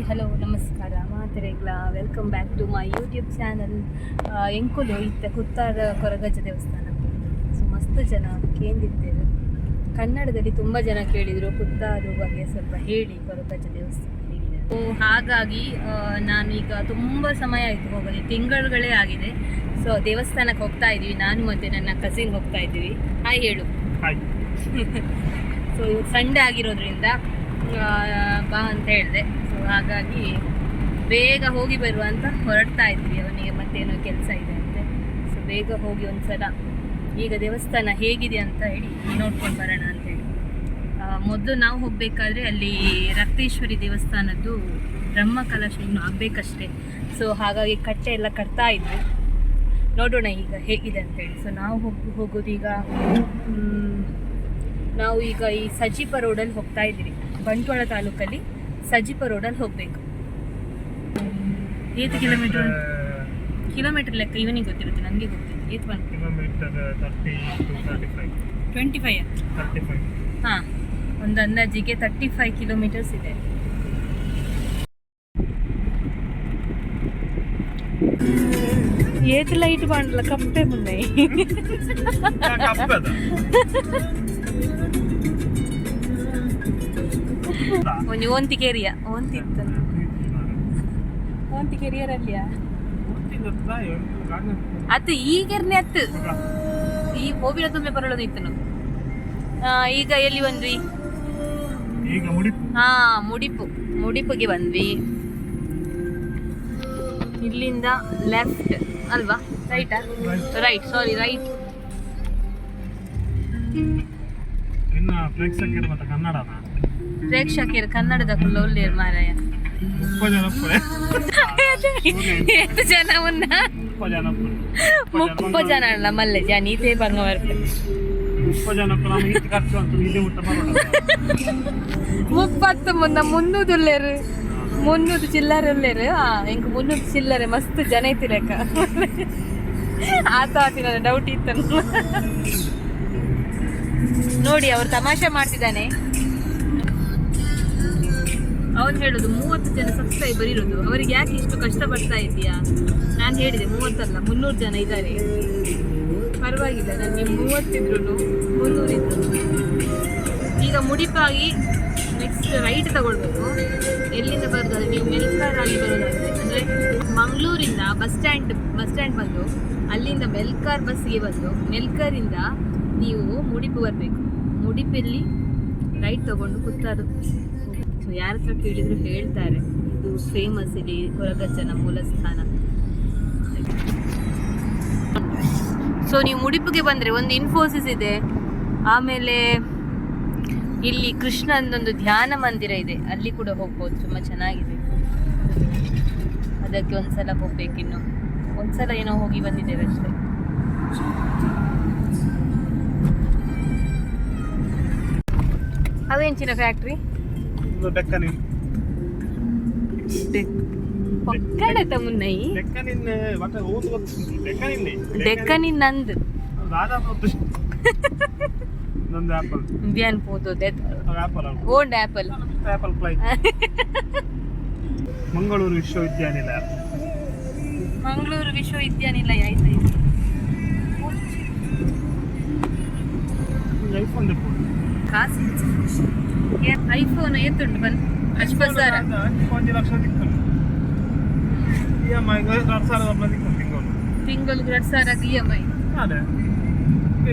Hello ನಮಸ್ಕಾರ ಮಾತೆರೆಗ್ಲ welcome back to my YouTube channel. ಎಂಕುಲು ಇತ್ತ ಕುತ್ತಾರ ಕೊರಗಜ್ಜ ದೇವಸ್ಥಾನ. ಸೊ ಮಸ್ತ್ ಜನ ಕೇಂದಿದ್ದೇವೆ. ಕನ್ನಡದಲ್ಲಿ ತುಂಬ ಜನ ಕೇಳಿದರು ಕುತ್ತಾರು ಬಗ್ಗೆ ಸ್ವಲ್ಪ ಹೇಳಿ ಕೊರಗಜ್ಜ ದೇವಸ್ಥಾನ ಹೇಗಿದೆ. ಸೊ ಹಾಗಾಗಿ ನಾನೀಗ ತುಂಬ ಸಮಯ ಆಯಿತು ಹೋಗೋದು, ತಿಂಗಳುಗಳೇ ಆಗಿದೆ. ಸೊ ದೇವಸ್ಥಾನಕ್ಕೆ ಹೋಗ್ತಾ ಇದ್ದೀವಿ, ನಾನು ಮತ್ತು ನನ್ನ ಕಸಿನ್ ಹೋಗ್ತಾ ಇದ್ದೀವಿ. ಹಾಯ್ ಹೇಳು. ಸೊ ಸಂಡೇ ಆಗಿರೋದ್ರಿಂದ ಬಾ ಅಂತ ಹೇಳಿದೆ. ಸೊ ಹಾಗಾಗಿ ಬೇಗ ಹೋಗಿ ಬರುವ ಅಂತ ಹೊರಡ್ತಾ ಇದ್ವಿ. ಅವನಿಗೆ ಮತ್ತೇನೋ ಕೆಲಸ ಇದೆ ಅಂತೆ. ಸೊ ಬೇಗ ಹೋಗಿ ಒಂದ್ಸಲ ಈಗ ದೇವಸ್ಥಾನ ಹೇಗಿದೆ ಅಂತ ಹೇಳಿ ನೋಡ್ಕೊಂಡು ಬರೋಣ ಅಂತೇಳಿ. ಮೊದಲು ನಾವು ಹೋಗಬೇಕಾದ್ರೆ ಅಲ್ಲಿ ರಕ್ತೇಶ್ವರಿ ದೇವಸ್ಥಾನದ್ದು ಬ್ರಹ್ಮಕಲಶ ಇನ್ನು ಆಗಬೇಕಷ್ಟೇ. ಸೊ ಹಾಗಾಗಿ ಕಟ್ಟೆ ಎಲ್ಲ ಕಟ್ತಾ ಇದ್ವಿ, ನೋಡೋಣ ಈಗ ಹೇಗಿದೆ ಅಂತೇಳಿ. ಸೊ ನಾವು ಹೋಗೋದು ನಾವು ಈಗ ಈ ಸಜಿಪ ರೋಡಲ್ಲಿ ಹೋಗ್ತಾ ಇದ್ದೀವಿ. ಬಂಟ್ವಾಳ ತಾಲೂಕಲ್ಲಿ ಸಜಿಪ ರೋಡಲ್ಲಿ ಹೋಗಬೇಕು. 8 ಕಿಲೋಮೀಟರ್ ಲೆಕ್ಕ ಇವನಿಗೆ ಗೊತ್ತಿರುತ್ತೆ, ನನಗೆ ಗೊತ್ತಿಲ್ಲ. 25 ಹಾಂ, ಒಂದು ಅಂದಾಜಿಗೆ 35 ಕಿಲೋಮೀಟರ್ಸ್ ಇದೆ. ಏತ್ ಲೈಟ್ ಮಾಡಲ್ಲ ಕಪ್ಪೆ ಮುಂದೆ ಒಂದು ಓಂತಿಕೇರಿಯ ಓಂತಿಕೇರಿಯರಲ್ಲಿಯಾ ಅದು ಈಗೆರ್ನೆ ಅತ್ತು ಈ ಹೋಬಿನ ತುಂಬೆ ಬರಳೋದು ಇತ್ತು. ಈಗ ಎಲ್ಲಿ ಬಂದ್ವಿ? ಹಾ, ಮುಡಿಪುಗೆ ಬಂದ್ವಿ. ಇಲ್ಲಿಂದ ಲೆಫ್ಟ್ ಅಲ್ವಾ, ರೈಟಾ? ರೈಟ್, ಸಾರಿ, ರೈಟ್. ಪ್ರೇಕ್ಷಕರು ಕನ್ನಡದ ಒಳ್ಳೆಯ ಮಾರಾಯ. ಎಷ್ಟು ಜನ ಮುನ್ನ 30 ಜನ ಅಲ್ಲ ಮಲ್ಲೆ ಜಾನೀತೆ ಬಂಗವರ್ 30 ಮುನ್ನ 300 ಚಿಲ್ಲರೆ ಉಳ್ಳೇರು. ಇಂಕ 300 ಚಿಲ್ಲರೆ ಮಸ್ತ್ ಜನ ಐತಿ ಲೆಕ್ಕ. ಆತಿ ನನ್ನ ಡೌಟ್ ಇತ್ತು ನೋಡಿ. ಅವ್ರು ತಮಾಷೆ ಮಾಡ್ತಿದ್ದಾನೆ. ಅವ್ನು ಹೇಳೋದು 30 ಜನ ಸಬ್ಸ್ಕ್ರೈಬರ್ ಇರೋದು, ಅವರಿಗೆ ಯಾಕೆ ಇಷ್ಟು ಕಷ್ಟ ಪಡ್ತಾ ಇದೆಯಾ? ನಾನು ಹೇಳಿದೆ 30 ಅಲ್ಲ 300 ಜನ ಇದ್ದಾರೆ, ಪರವಾಗಿಲ್ಲ. ನನಗೆ 30 ಇದ್ರು 300 ಇದ್ರು. ಈಗ ಮುಡಿಪಾಗಿ ನೆಕ್ಸ್ಟ್ ರೈಟ್ ತಗೊಳ್ಬೇಕು. ಎಲ್ಲಿಂದ ಬರೋದಾದ್ರೆ ನೀವು ಮೆಲ್ಕಾರ್ ಆಗಿ ಬರೋದಾದ್ರೆ, ಅಂದರೆ ಮಂಗಳೂರಿಂದ ಬಸ್ ಸ್ಟ್ಯಾಂಡ್ ಬಂದು ಅಲ್ಲಿಂದ ಮೆಲ್ಕಾರ್ ಬಸ್ಸಿಗೆ ಬಂದು ಮೆಲ್ಕಾರಿಂದ ನೀವು ಮುಡಿಪು ಬರಬೇಕು. ಮುಡಿಪಲ್ಲಿ ರೈಟ್ ತಗೊಂಡು ಕುತ್ತಾರು. ಸೊ ಯಾರ ಹತ್ರ ಕೇಳಿದ್ರು ಹೇಳ್ತಾರೆ ಇದು ಫೇಮಸ್, ಇಲ್ಲಿ ಕೊರಗಜ್ಜನ ಮೂಲ ಸ್ಥಾನ. ಸೊ ನೀವು ಮುಡಿಪಿಗೆ ಬಂದರೆ ಒಂದು ಇನ್ಫೋಸಿಸ್ ಇದೆ, ಆಮೇಲೆ ಇಲ್ಲಿ ಕೃಷ್ಣಂದೊಂದು ಧ್ಯಾನ ಮಂದಿರ ಇದೆ, ಅಲ್ಲಿ ಕೂಡ ಹೋಗ್ಬೋದು, ತುಂಬ ಚೆನ್ನಾಗಿದೆ. ಅದಕ್ಕೆ ಒಂದ್ಸಲ ಹೋಗ್ಬೇಕಿನ್ನು. ಒಂದ್ಸಲ ಏನೋ ಹೋಗಿ ಬಂದಿದ್ದೇವೆ ಅಷ್ಟೇ. ಅವೇಂಚಿನ ಫ್ಯಾಕ್ಟ್ರಿ ಒಕ್ಕಡತ ಮುನ್ನೈ ಡೆಕ್ಕನಿನ್ ನಂದು ಬ್ಯಾನ್ ಪೋದು ಓಲ್ಡ್ ಆಪಲ್ ಮಂಗಳೂರು ವಿಶ್ವವಿದ್ಯಾನಿಲಯ ಆಯ್ತು. ಕಾಸು ಐಫೋನ್ ಎತ್ತುಂಟು ಬಂದು ಅಶ್ವಸಾರ 1 ಲಕ್ಷ ತಿಂಗಳು 2,000 EMI. ಅದೇ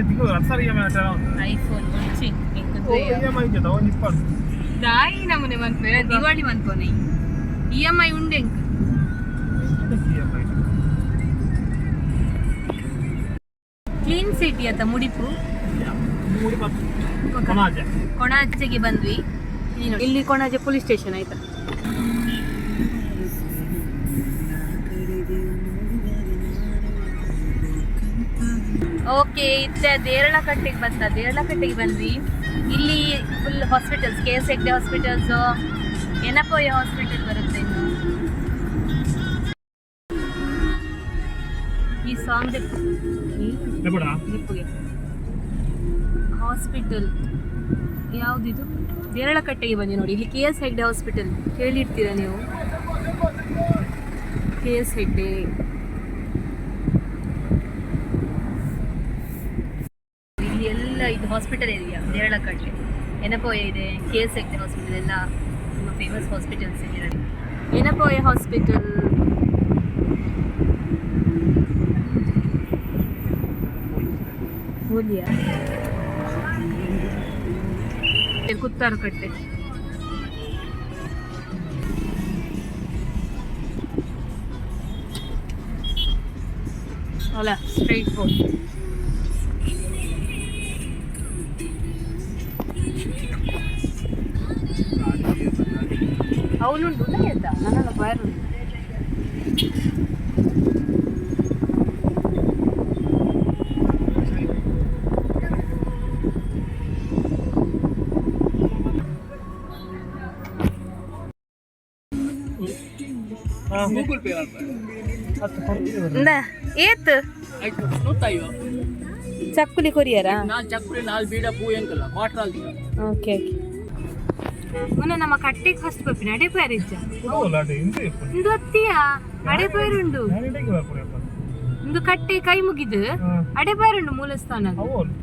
ತಿಂಗಳು 2,000 EMI ಐಫೋನ್ ಮುಂಚೆ ದಾಯಿ ನಮ್ಮನೆ ಮನ್ಪೆ ದಿವಾಳಿ ಮನ್ಪೋನೆ EMI ಉಂಡೆ. ಕ್ಲೀನ್ ಸಿಟಿ ಅಂತ ಮುಡಿಪು ಕೊಣಾಜೆಗೆ ಬಂದ್ವಿ. ಇಲ್ಲಿ ಕೊಣಾಜೆ ಪೊಲೀಸ್ ಸ್ಟೇಷನ್ ಆಯ್ತಾ. ಓಕೆ, ಇತ್ತೆ ದೇರಳಕಟ್ಟೆಗೆ ಬಂದ್ವಿ. ಇಲ್ಲಿ full hospitals, KS Hegde hospitals, Yenepoya hospital ಬರುತ್ತೆ. ಈ ಸಾಂಗ್ ಹಾಸ್ಪಿಟಲ್ ಯಾವುದಿದು? ದೇರಳಕಟ್ಟೆಗೆ ಬಂದಿ ನೋಡಿ. ಇಲ್ಲಿ KS ಹೆಗ್ಡೆ ಹಾಸ್ಪಿಟಲ್ ಕೇಳಿರ್ತೀರಾ ನೀವು? KS ಹೆಗ್ಡೆ. ಇಲ್ಲಿ ಎಲ್ಲ ಇದು ಹಾಸ್ಪಿಟಲ್ ಏರಿಯಾ ದೇರಳಕಟ್ಟೆ. ಎನಪೋಯ ಇದೆ, KS ಹೆಗ್ಡೆ ಹಾಸ್ಪಿಟಲ್ ಎಲ್ಲ ತುಂಬ ಫೇಮಸ್ ಹಾಸ್ಪಿಟಲ್ಸ್ ಇದೆ. ಎನಪೋಯ ಹಾಸ್ಪಿಟಲ್, ಹೋಲಿಯಾ, ಕುತ್ತಾರು ಕಟ್ಟೆ, ಅಲ್ಲ ಸ್ಟ್ರೈಟ್ ಫೋರ್ಟ್. ಅವನುಂಟು ಆಯ್ತಾ ನನ್ನ ಬಾರು ಗೂಗಲ್ ಪೇ ಏತ್ ಚಕ್ಕುಲಿ ಕೊರಿಯರಾ? ಚಕ್ಕುಲಿ ನಾಲ್ ಬೀಡ ಪೂ ಎಂಕಲ್ಲ ವಾಟರ್ ಆಲ್ದಿ ಓಕೆ ಓಕೆ. ಮೊನ್ನೆ ನಮ್ಮ ಕಟ್ಟೆಗೆ ಫಸ್ಟ್ ಪಪ್ಪಿನ ಅಡೆಪಾಯರ್ ಇಜ್ಜ ಇಂದು ಅತ್ತಿಯ ಅಡೆಪಾಯರುಂಡು ಇಂದು ಕಟ್ಟೆ ಕೈ ಮುಗಿದು ಅಡೆಪಾಯರುಂಡು ಮೂಲಸ್ಥಾನ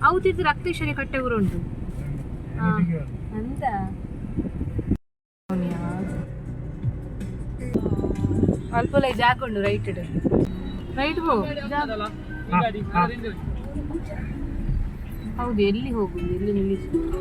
ಅವತ್ತಿದ್ದು ರಕ್ತೇಶ್ವರಿ ಕಟ್ಟೆ ಊರುಂಟು ಅಂತ. ಅಲ್ಪಲ ಜಾಗ ಉಂಡು ರೈಟ್ ರೈಟ್ ಹೋ. ಹೌದು, ಎಲ್ಲಿ ಹೋಗುದು, ಎಲ್ಲಿ ನಿಲ್ಲಿಸುದು?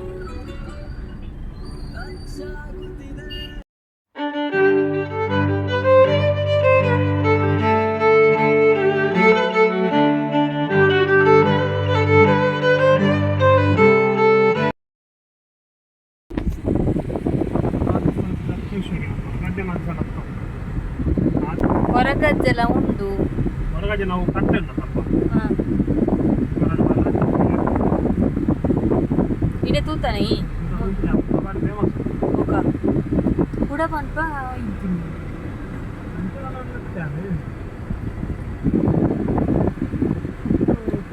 ಹೊರಗಜ್ಜೆಲ್ಲ ಉಂಟು. ಹೊರಗಡೆ ನಾವು ಕಟ್ಟೆ ಉಂಟು ಸ್ವಲ್ಪ ಇಡೆ ತೂತಾನೆ ಕೂಡ ಪನ್ಪ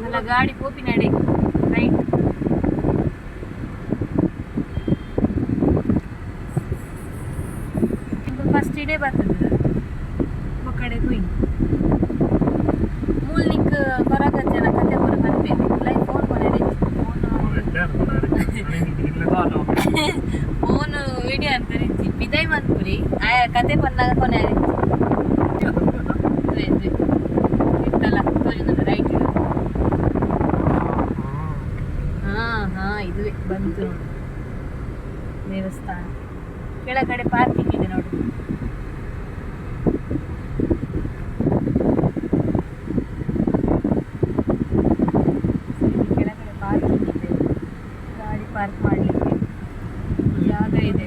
ಅಲ್ಲ ಗಾಡಿ ಪೋಪಿ ನಡೆ ರೈಟ್. ಫಸ್ಟ್ ಇಡೇ ಬರ್ತದೆ ಕಡೆ ಹೋಯ್ ಮೂಲ್ನಿಕ್ ಹೊರಗಜ್ಜನ ಕತೆ ಬರ ಬಂದ್ಬೇಕು ಲೈಫ್ ಫೋನ್ ಕೊನೆ ಫೋನ್ ವಿಡಿಯೋ ಅಂತ ರೀತಿ ಬಿದೈ ಮಂತ್ಪುರಿ ಆ ಕತೆ ಬಂದಾಗ ಕೊನೆ ಇತ್ತಲ್ಲ ತೋರಿದ ರೈಟ್. ಹಾ ಇದುವೇ ಬಂತು ನೋಡಿ ದೇವಸ್ಥಾನ. ಕೆಳಗಡೆ ಪಾರ್ಕಿಂಗ್ ಇದೆ ನೋಡಿ. ಪಾರ್ಕ್ ಮಾಡಲಿಕ್ಕೆ ಜಾಗ ಇದೆ.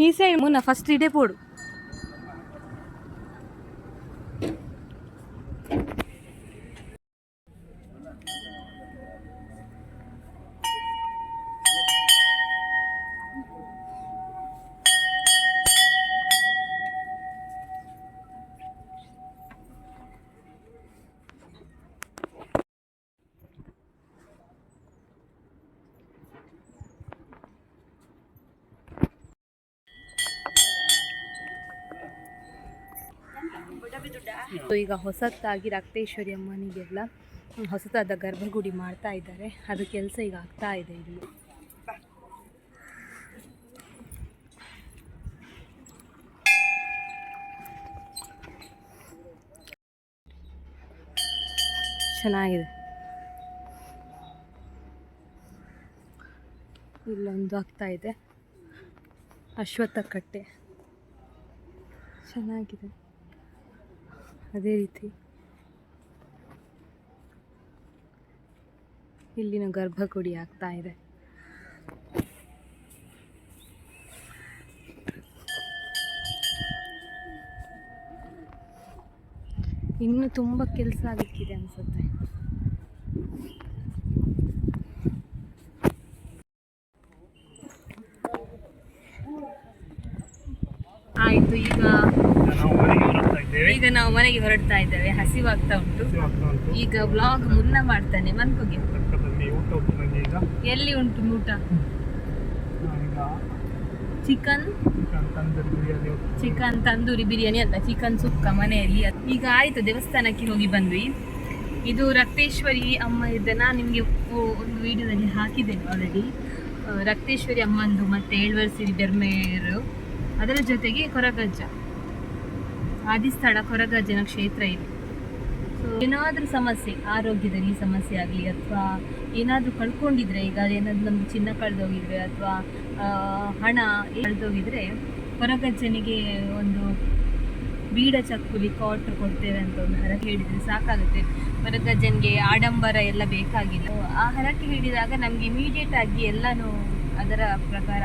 ಈ ಸೈಡ್ ಮುನ್ನ ಫಸ್ಟ್ ಇಡೆ ಪೋಡು. ಈಗ ಹೊಸತಾಗಿ ರಕ್ತೇಶ್ವರಿ ಅಮ್ಮನಿಗೆಲ್ಲ ಹೊಸತಾದ ಗರ್ಭಗುಡಿ ಮಾಡ್ತಾ ಇದ್ದಾರೆ. ಅದು ಕೆಲಸ ಈಗ ಆಗ್ತಾ ಇದೆ ಇಲ್ಲಿ. ಚೆನ್ನಾಗಿದೆ. ಇಲ್ಲೊಂದು ಆಗ್ತಾ ಇದೆ ಅಶ್ವತ್ಥ ಕಟ್ಟೆ, ಚೆನ್ನಾಗಿದೆ. ಅದೇ ರೀತಿ ಇಲ್ಲಿನ ಗರ್ಭಗುಡಿ ಆಗ್ತಾ ಇದೆ. ಇನ್ನು ತುಂಬ ಕೆಲಸ ಆಗಲಿಕ್ಕಿದೆ ಅನಿಸುತ್ತೆ. ಆಯ್ತು. ಈಗ ನಾವು ಮನೆಗೆ ಹೊರಡ್ತಾ ಇದ್ದೇವೆ. ನಾವು ಮನೆಗೆ ಹೊರಡ್ತಾ ಇದ್ದೇವೆ. ಹಸಿವಾಗ್ತಾ ಉಂಟು. ಹಸಿವಾಗ್ತಾ ಉಂಟು. ಈಗ ವ್ಲಾಗ್ ಮುನ್ನ ಮಾಡ್ತಾನೆ ಮನ್ಕೋಗೆ. ಪಕ್ಕದಲ್ಲಿ ಊಟ ಉಂಟು ನನಗೆ ಈಗ. ಎಲ್ಲಿ ಉಂಟು ಊಟ? ನಾವೀಗ ಚಿಕನ್ ತಂದೂರಿ ಬಿರಿಯಾನಿ ಅಲ್ಲ, ಚಿಕನ್ ಸುಕ್ಕ ಮನೆಯಲ್ಲಿ. ಈಗ ಆಯ್ತು, ದೇವಸ್ಥಾನಕ್ಕೆ ಹೋಗಿ ಬಂದ್ವಿ. ಇದು ರಕ್ತೇಶ್ವರಿ ಅಮ್ಮ ಇದ್ದ, ನಾನು ನಿಮಗೆ ಒಂದು ವಿಡಿಯೋದಲ್ಲಿ ಹಾಕಿದ್ದೇನೆ ಆಲ್ರೆಡಿ. ರಕ್ತೇಶ್ವರಿ ಅಮ್ಮಂದು ಮತ್ತೆ ಏಳ್ವರ್ಸಿರಿ ಬೆರ್ಮೇರು, ಅದರ ಜೊತೆಗೆ ಕೊರಗಜ್ಜ ಆದಿಸ್ಥಳ ಕೊರಗಜ್ಜನ ಕ್ಷೇತ್ರ ಇದೆ. ಸೊ ಏನಾದರೂ ಸಮಸ್ಯೆ, ಆರೋಗ್ಯದಲ್ಲಿ ಸಮಸ್ಯೆ ಆಗಲಿ ಅಥವಾ ಏನಾದರೂ ಕಳ್ಕೊಂಡಿದ್ರೆ, ಈಗ ಏನಾದರೂ ನಮ್ಗೆ ಚಿನ್ನ ಕಳೆದೋಗಿದ್ರೆ ಅಥವಾ ಹಣ ಕಳೆದೋಗಿದ್ರೆ, ಕೊರಗಜ್ಜನಿಗೆ ಒಂದು ಬೀಡ ಚಕ್ಕುಲಿ ಕ್ವಾರ್ಟರ್ ಕೊಡ್ತೇವೆ ಅಂತ ಒಂದು ಹರಕೆ ಹೇಳಿದರೆ ಸಾಕಾಗುತ್ತೆ. ಕೊರಗಜ್ಜನಿಗೆ ಆಡಂಬರ ಎಲ್ಲ ಬೇಕಾಗಿಲ್ಲ. ಆ ಹರಕೆ ಹೇಳಿದಾಗ ನಮಗೆ ಇಮಿಡಿಯೇಟ್ ಆಗಿ ಎಲ್ಲನೂ ಅದರ ಪ್ರಕಾರ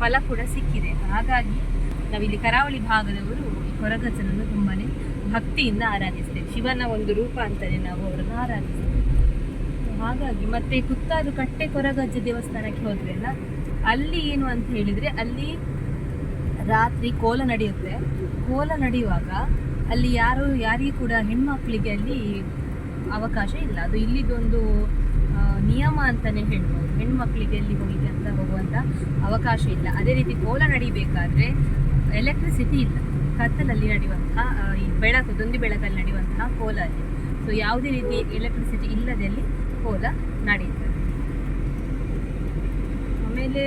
ಫಲ ಕೂಡ ಸಿಕ್ಕಿದೆ. ಹಾಗಾಗಿ ನಾವಿಲ್ಲಿ ಕರಾವಳಿ ಭಾಗದವರು ಈ ಕೊರಗಜ್ಜನನ್ನು ತುಂಬಾ ಭಕ್ತಿಯಿಂದ ಆರಾಧಿಸ್ತೇವೆ. ಶಿವನ ಒಂದು ರೂಪ ಅಂತಲೇ ನಾವು ಅವರನ್ನು ಆರಾಧಿಸ್ತೇವೆ. ಹಾಗಾಗಿ ಮತ್ತೆ ಕುತ್ತಾರು ಕಟ್ಟೆ ಕೊರಗಜ್ಜ ದೇವಸ್ಥಾನಕ್ಕೆ ಹೋದ್ರೆ ಅಲ್ಲ, ಅಲ್ಲಿ ಏನು ಅಂತ ಹೇಳಿದರೆ, ಅಲ್ಲಿ ರಾತ್ರಿ ಕೋಲ ನಡೆಯುತ್ತೆ. ಕೋಲ ನಡೆಯುವಾಗ ಅಲ್ಲಿ ಯಾರಿಗೂ ಕೂಡ ಹೆಣ್ಮಕ್ಳಿಗೆ ಅಲ್ಲಿ ಅವಕಾಶ ಇಲ್ಲ. ಅದು ಇಲ್ಲಿದೊಂದು ನಿಯಮ ಅಂತಲೇ ಹೇಳ್ಬೋದು. ಹೆಣ್ಮಕ್ಳಿಗೆ ಅಲ್ಲಿ ಹೋಗುವಂಥ ಅವಕಾಶ ಇಲ್ಲ. ಅದೇ ರೀತಿ ಕೋಲ ನಡಿಬೇಕಾದ್ರೆ ಎಲೆಕ್ಟ್ರಿಸಿಟಿ ಇಲ್ಲ. ಕತ್ತಲಲ್ಲಿ ನಡೆಯುವಂತಹ ಈ ಬೆಳಕು, ದೊಂದಿ ಬೆಳಕಲ್ಲಿ ನಡೆಯುವಂತಹ ಕೋಲ ಅಲ್ಲಿ. ಸೊ ಯಾವುದೇ ರೀತಿ ಎಲೆಕ್ಟ್ರಿಸಿಟಿ ಇಲ್ಲದಲ್ಲಿ ಕೋಲ ನಡೆಯುತ್ತದೆ. ಆಮೇಲೆ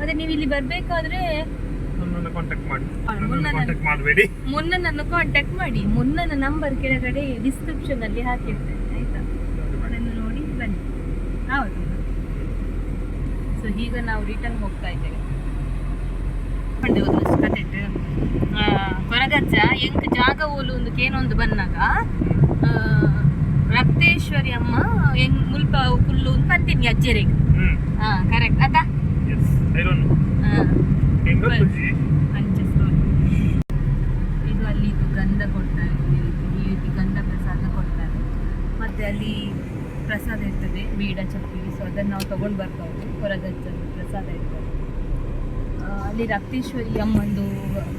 ಅದೇ ನೀವು ಇಲ್ಲಿ ಬರ್ಬೇಕಾದ್ರೆ ಮುನ್ನನ್ನು ಕಾಂಟ್ಯಾಕ್ಟ್ ಮಾಡಿ. ಮುನ್ನನ ನಂಬರ್ ಕೆಳಗಡೆ ಡಿಸ್ಕ್ರಿಪ್ಷನ್ ಅಲ್ಲಿ ಹಾಕಿರ್ತೇನೆ, ಆಯ್ತಾ? ಅದನ್ನು ನೋಡಿ ಬನ್ನಿ. ಹೌದು. ಸೊ ಈಗ ನಾವು ರಿಟರ್ನ್ ಹೋಗ್ತಾ ಇದ್ದೇವೆ. ಕೊರಗಜ್ಜ ಎಂಕ್ ಜಾಗ ಓಲು ಒಂದು ಕೇನೊಂದು ಬನ್ನಾಗ ರಕ್ತೇಶ್ವರಿ ಅಮ್ಮ ಹೆಂಗ್ ಮುಲ್ಪ ಫುಲ್ಲು ಒಂದು ಪಂತೀನಿ ಅಜ್ಜರಿಗೆ. ಕರೆಕ್ಟ್ ಅದ. ಇದು ಅಲ್ಲಿ ಇದು ಗಂಧ ಕೊಡ್ತಾರೆ, ಈ ರೀತಿ ಗಂಧ ಪ್ರಸಾದ ಕೊಡ್ತಾರೆ. ಮತ್ತೆ ಅಲ್ಲಿ ಪ್ರಸಾದ ಇರ್ತದೆ, ಬೀಡ ಚಪ್ಪಲಿ. ಸೊ ಅದನ್ನು ನಾವು ತಗೊಂಡು ಬರ್ತಾ ಹೋಗ್ತೀವಿ. ಕೊರಗಜ್ಜ ಪ್ರಸಾದ ಇರ್ತದೆ ಅಲ್ಲಿ. ರಕ್ತೇಶ್ವರಿ ಅಮ್ಮಂದು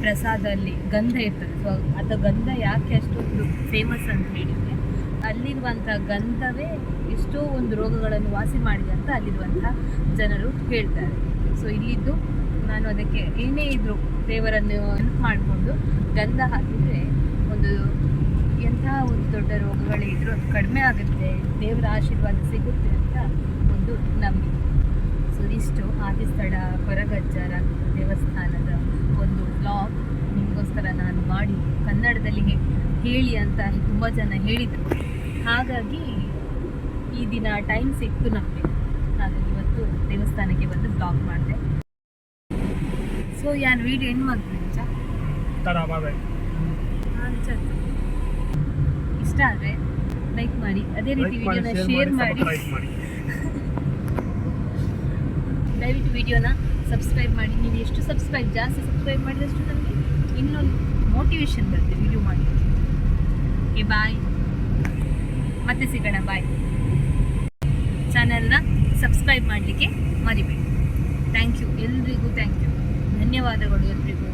ಪ್ರಸಾದ ಅಲ್ಲಿ ಗಂಧ ಇರ್ತದೆ. ಸೊ ಅದು ಗಂಧ ಯಾಕೆ ಅಷ್ಟೊಂದು ಫೇಮಸ್ ಅಂತ ಹೇಳಿದರೆ, ಅಲ್ಲಿರುವಂಥ ಗಂಧವೇ ಎಷ್ಟೋ ಒಂದು ರೋಗಗಳನ್ನು ವಾಸಿ ಮಾಡಿದೆ ಅಂತ ಅಲ್ಲಿರುವಂಥ ಜನರು ಹೇಳ್ತಾರೆ. ಸೊ ಇಲ್ಲಿದ್ದು ನಾನು ಅದಕ್ಕೆ ಏನೇ ಇದ್ದರೂ ದೇವರನ್ನು ನೆನಪು ಮಾಡಿಕೊಂಡು ಗಂಧ ಹಾಕಿದರೆ ಒಂದು ಎಂಥ ಒಂದು ದೊಡ್ಡ ರೋಗಗಳೇ ಇದ್ದರೂ ಅದು ಕಡಿಮೆ ಆಗುತ್ತೆ, ದೇವರ ಆಶೀರ್ವಾದ ಸಿಗುತ್ತೆ ಅಂತ ಒಂದು ನಂಬಿಕೆ. ಸೊ ಇಷ್ಟು ಆದಿಸ್ಥಳ ಕೊರಗಜ್ಜರ ದೇವಸ್ಥಾನದ ಒಂದು ವ್ಲಾಗ್ ನಿಮಗೋಸ್ಕರ ನಾನು ಮಾಡಿ ಕನ್ನಡದಲ್ಲಿ ಹೇಳಿ ಅಂತ ತುಂಬ ಜನ ಹೇಳಿದರು. ಹಾಗಾಗಿ ಈ ದಿನ ಟೈಮ್ ಸಿಕ್ತು ನಮಗೆ. ಹಾಗಾಗಿ ಇವತ್ತು ದೇವಸ್ಥಾನಕ್ಕೆ ಬಂದು ಬ್ಲಾಗ್ ಮಾಡಿದೆ. ಸೊ ಯಾನ್ ವಿಡಿಯೋ ಎಂಡ್ ಮಾಡ್ತೀನಿ. ಇಷ್ಟ ಆದರೆ ಲೈಕ್ ಮಾಡಿ, ಅದೇ ರೀತಿ ವಿಡಿಯೋನ ಶೇರ್ ಮಾಡಿ. ದಯವಿಟ್ಟು ವಿಡಿಯೋನ ಸಬ್ಸ್ಕ್ರೈಬ್ ಮಾಡಿ. ನೀವು ಎಷ್ಟು ಜಾಸ್ತಿ ಸಬ್ಸ್ಕ್ರೈಬ್ ಮಾಡಿದಷ್ಟು ನನಗೆ ಇನ್ನೊಂದು ಮೋಟಿವೇಶನ್ ಬರುತ್ತೆ ವಿಡಿಯೋ ಮಾಡಿ. ಓಕೆ, ಬಾಯ್. ಮತ್ತೆ ಸಿಗೋಣ. ಬಾಯ್. ಚಾನೆಲ್ನ ಸಬ್ಸ್ಕ್ರೈಬ್ ಮಾಡಲಿಕ್ಕೆ ಮರಿಬೇಡಿ. ಥ್ಯಾಂಕ್ ಯು ಎಲ್ರಿಗೂ. ಥ್ಯಾಂಕ್ ಯು, ಧನ್ಯವಾದಗಳು ಎಲ್ರಿಗೂ.